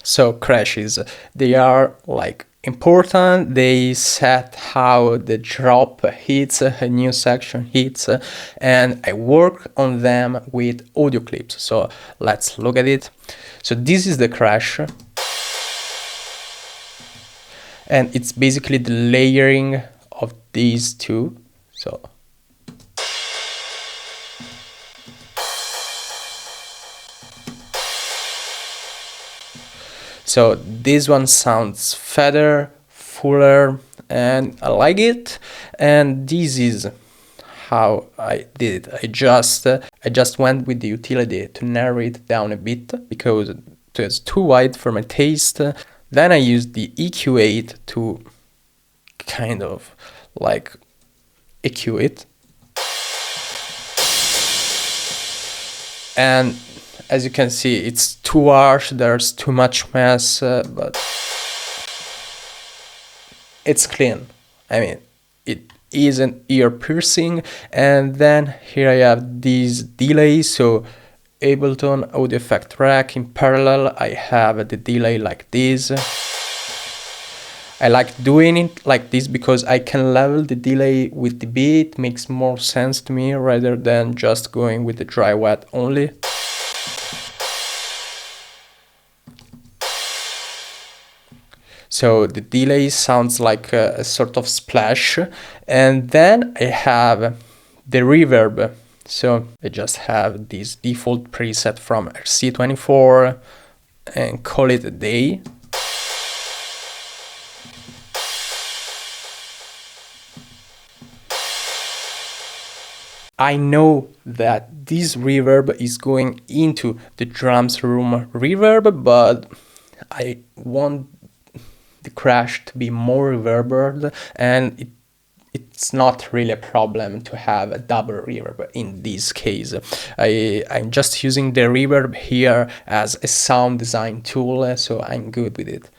So crashes, they are like important. They set how the drop hits, a new section hits, and I work on them with audio clips. So let's look at it. So this is the crash, and it's basically the layering of these two. So this one sounds fatter, fuller, and I like it. And this is how I did it. I just went with the utility to narrow it down a bit because it was too wide for my taste. Then I used the EQ8 to kind of like EQ it. And as you can see, it's too harsh, there's too much mess, but it's clean. I mean, it is an ear piercing. And then here I have these delays. So Ableton audio effect rack in parallel, I have the delay like this. I like doing it like this because I can level the delay with the beat. Makes more sense to me rather than just going with the dry wet only. So the delay sounds like a sort of splash. And then I have the reverb. So I just have this default preset from RC24 and call it a day. I know that this reverb is going into the drums room reverb, but I want the crash to be more reverbered, and it's not really a problem to have a double reverb in this case. I'm just using the reverb here as a sound design tool, so I'm good with it.